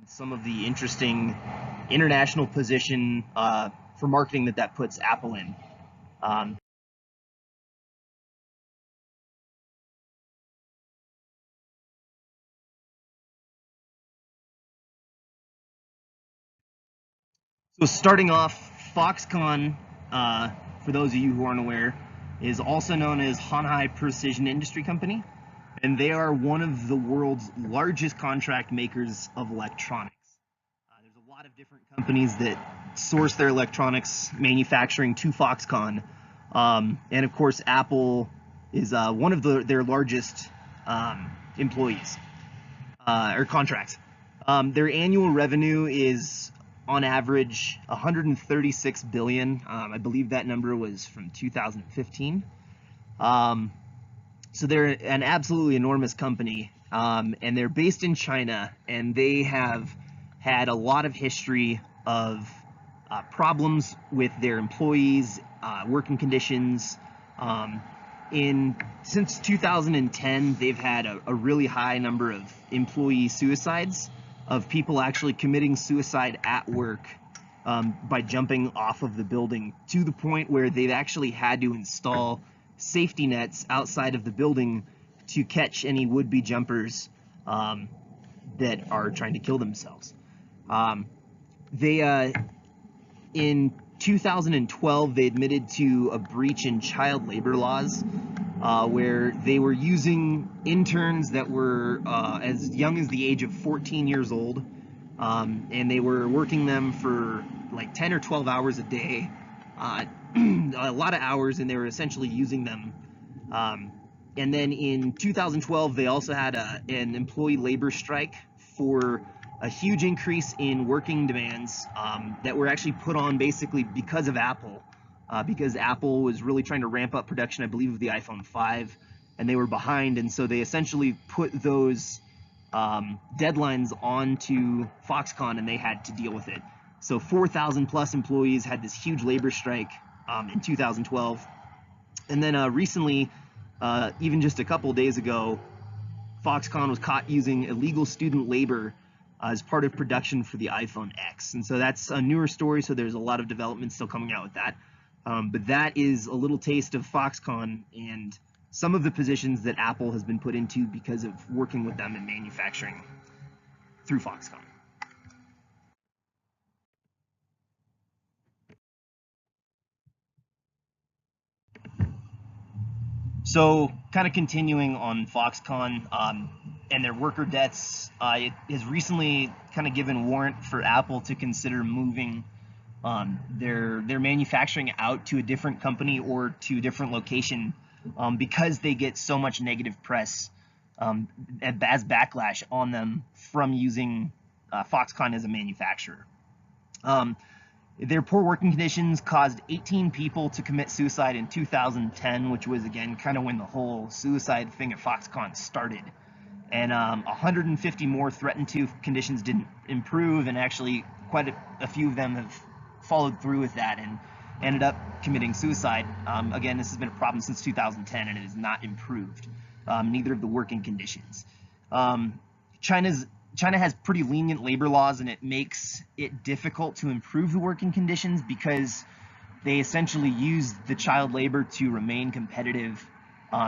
some of the interesting international position for marketing that puts Apple in. Um, so starting off, Foxconn, uh, for those of you who aren't aware, is also known as Hanhai Precision Industry Company, and they are one of the world's largest contract makers of electronics. There's a lot of different companies that source their electronics manufacturing to Foxconn, and of course, Apple is one of their largest employees or contracts. Their annual revenue is on average 136 billion. I believe that number was from 2015. So they're an absolutely enormous company, and they're based in China, and they have had a lot of history of problems with their employees, working conditions. Since 2010, they've had a really high number of employee suicides, of people actually committing suicide at work by jumping off of the building, to the point where they've actually had to install safety nets outside of the building to catch any would-be jumpers that are trying to kill themselves. In 2012, they admitted to a breach in child labor laws, where they were using interns that were as young as the age of 14 years old, and they were working them for like 10 or 12 hours a day, a lot of hours, and they were essentially using them. And then in 2012, they also had an employee labor strike for a huge increase in working demands that were actually put on basically because of Apple, because Apple was really trying to ramp up production, I believe, of the iPhone 5, and they were behind, and so they essentially put those deadlines onto Foxconn, and they had to deal with it. So 4,000 plus employees had this huge labor strike in 2012, and then recently, even just a couple days ago, Foxconn was caught using illegal student labor as part of production for the iPhone X. And so that's a newer story, so there's a lot of development still coming out with that. But that is a little taste of Foxconn and some of the positions that Apple has been put into because of working with them in manufacturing through Foxconn. So, kind of continuing on Foxconn and their worker deaths, it has recently kind of given warrant for Apple to consider moving their manufacturing out to a different company or to a different location, because they get so much negative press as backlash on them from using Foxconn as a manufacturer. Their poor working conditions caused 18 people to commit suicide in 2010, which was, again, kind of when the whole suicide thing at Foxconn started. And 150 more threatened to if conditions didn't improve, and actually quite a few of them have followed through with that and ended up committing suicide. Again, this has been a problem since 2010, and it has not improved, neither of the working conditions. China has pretty lenient labor laws, and it makes it difficult to improve the working conditions because they essentially use the child labor to remain competitive,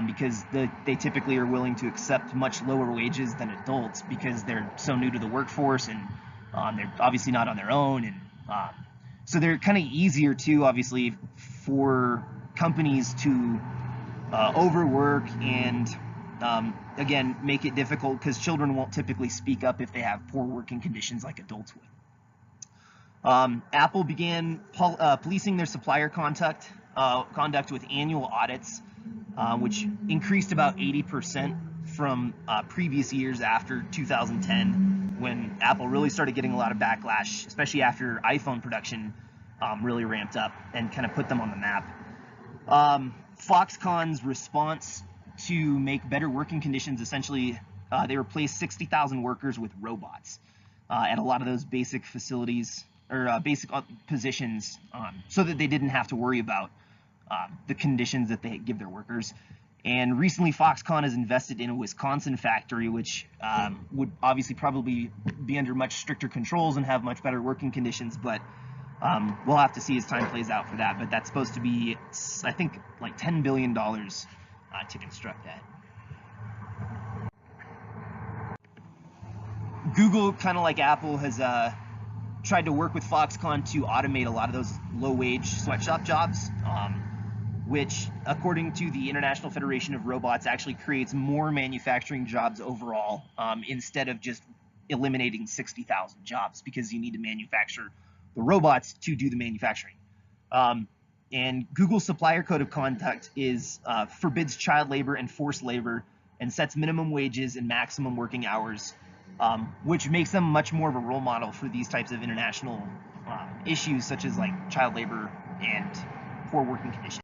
because they typically are willing to accept much lower wages than adults because they're so new to the workforce, and they're obviously not on their own, and so they're kind of easier too, obviously, for companies to overwork and again, make it difficult because children won't typically speak up if they have poor working conditions like adults would. Apple began policing their supplier conduct with annual audits, which increased about 80% from previous years after 2010, when Apple really started getting a lot of backlash, especially after iPhone production really ramped up and kind of put them on the map. Foxconn's response to make better working conditions, essentially, they replaced 60,000 workers with robots at a lot of those basic facilities or basic positions, so that they didn't have to worry about the conditions that they give their workers. And recently, Foxconn has invested in a Wisconsin factory, which would obviously probably be under much stricter controls and have much better working conditions. But we'll have to see as time plays out for that. But that's supposed to be, I think, like $10 billion to construct that. Google, kind of like Apple, has tried to work with Foxconn to automate a lot of those low-wage sweatshop jobs, which, according to the International Federation of Robots, actually creates more manufacturing jobs overall, instead of just eliminating 60,000 jobs, because you need to manufacture the robots to do the manufacturing. And Google's supplier code of conduct forbids child labor and forced labor and sets minimum wages and maximum working hours, which makes them much more of a role model for these types of international issues, such as like child labor and poor working conditions.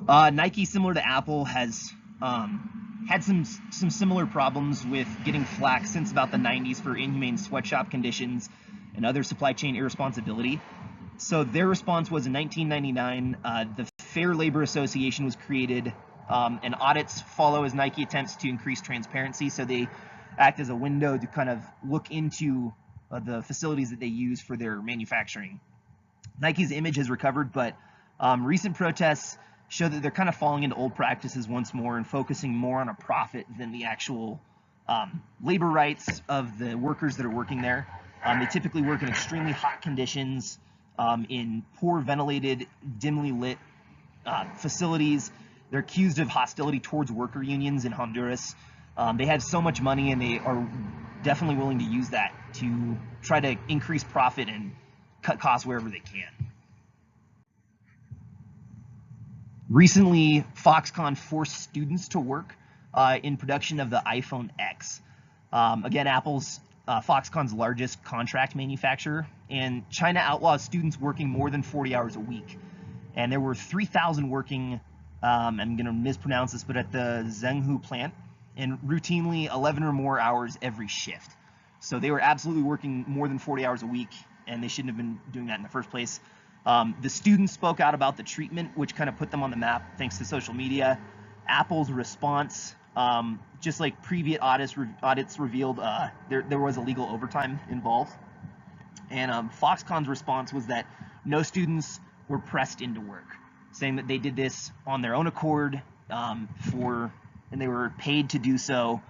Nike, similar to Apple, has had some similar problems with getting flack since about the 90s for inhumane sweatshop conditions and other supply chain irresponsibility. So their response was in 1999, the Fair Labor Association was created, and audits follow as Nike attempts to increase transparency. So they act as a window to kind of look into the facilities that they use for their manufacturing. Nike's image has recovered, but recent protests show that they're kind of falling into old practices once more and focusing more on a profit than the actual labor rights of the workers that are working there. They typically work in extremely hot conditions, in poor ventilated, dimly lit facilities. They're accused of hostility towards worker unions in Honduras. They have so much money, and they are definitely willing to use that to try to increase profit and cut costs wherever they can. Recently, Foxconn forced students to work in production of the iPhone X. Again, Foxconn's largest contract manufacturer, and China outlaws students working more than 40 hours a week. And there were 3,000 working, I'm going to mispronounce this, but at the Zhenghu plant, and routinely 11 or more hours every shift. So they were absolutely working more than 40 hours a week, and they shouldn't have been doing that in the first place. The students spoke out about the treatment, which kind of put them on the map thanks to social media. Apple's response, just like previous audits revealed, there was illegal overtime involved. And Foxconn's response was that no students were pressed into work, saying that they did this on their own accord, and they were paid to do so.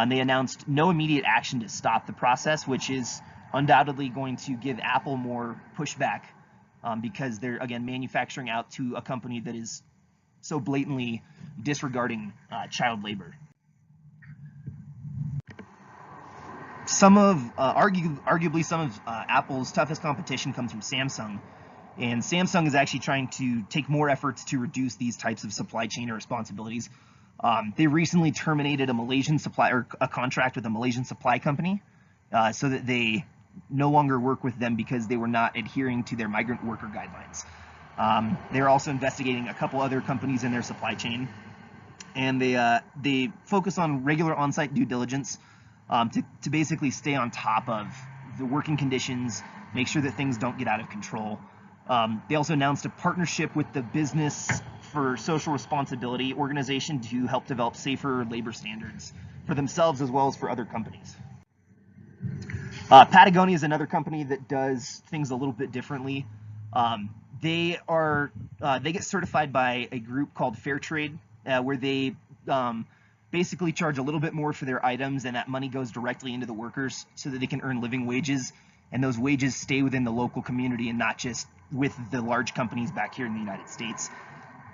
They announced no immediate action to stop the process, which is undoubtedly going to give Apple more pushback, because they're, again, manufacturing out to a company that is so blatantly disregarding child labor. Arguably some of Apple's toughest competition comes from Samsung, and Samsung is actually trying to take more efforts to reduce these types of supply chain responsibilities. They recently terminated a contract with a Malaysian supply company, so that they no longer work with them because they were not adhering to their migrant worker guidelines. They're also investigating a couple other companies in their supply chain, and they focus on regular on-site due diligence to basically stay on top of the working conditions, make sure that things don't get out of control. They also announced a partnership with the Business for Social Responsibility organization to help develop safer labor standards for themselves as well as for other companies. Patagonia is another company that does things a little bit differently. They get certified by a group called Fairtrade, where they basically charge a little bit more for their items, and that money goes directly into the workers so that they can earn living wages, and those wages stay within the local community and not just with the large companies back here in the United States.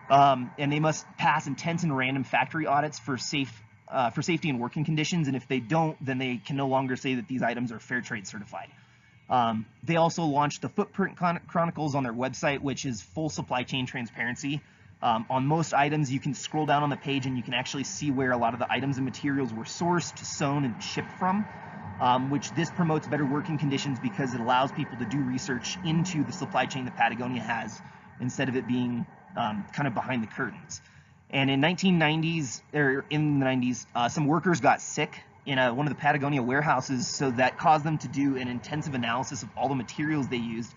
And they must pass intense and random factory audits for safety and working conditions, and if they don't, then they can no longer say that these items are fair trade certified. They also launched the Footprint Chronicles on their website, which is full supply chain transparency. On most items, you can scroll down on the page and you can actually see where a lot of the items and materials were sourced, sewn, and shipped from, which this promotes better working conditions because it allows people to do research into the supply chain that Patagonia has instead of it being kind of behind the curtains. And in the 90s, some workers got sick in one of the Patagonia warehouses, so that caused them to do an intensive analysis of all the materials they used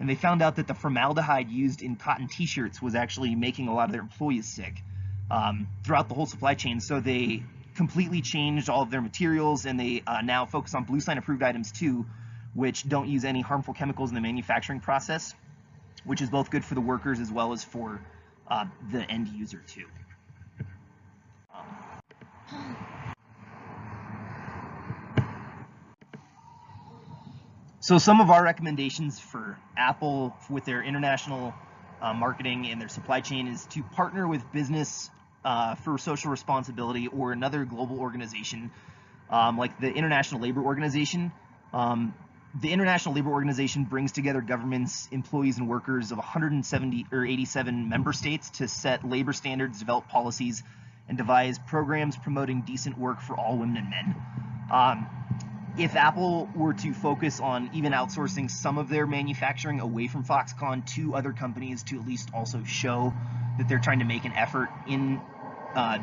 and they found out that the formaldehyde used in cotton t-shirts was actually making a lot of their employees sick throughout the whole supply chain. So they completely changed all of their materials, and they now focus on Blue Sign approved items too, which don't use any harmful chemicals in the manufacturing process, which is both good for the workers as well as for the end user too. So some of our recommendations for Apple with their international marketing and their supply chain is to partner with business for social responsibility or another global organization like the International Labor Organization. The International Labor Organization brings together governments, employees, and workers of 170 or 87 member states to set labor standards, develop policies, and devise programs promoting decent work for all women and men. If Apple were to focus on even outsourcing some of their manufacturing away from Foxconn to other companies to at least also show that they're trying to make an effort in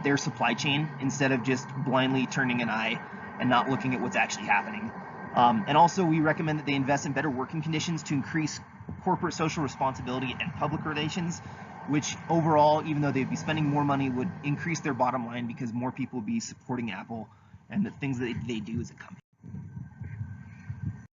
their supply chain instead of just blindly turning an eye and not looking at what's actually happening. And also we recommend that they invest in better working conditions to increase corporate social responsibility and public relations, which overall, even though they'd be spending more money, would increase their bottom line because more people would be supporting Apple and the things that they do as a company.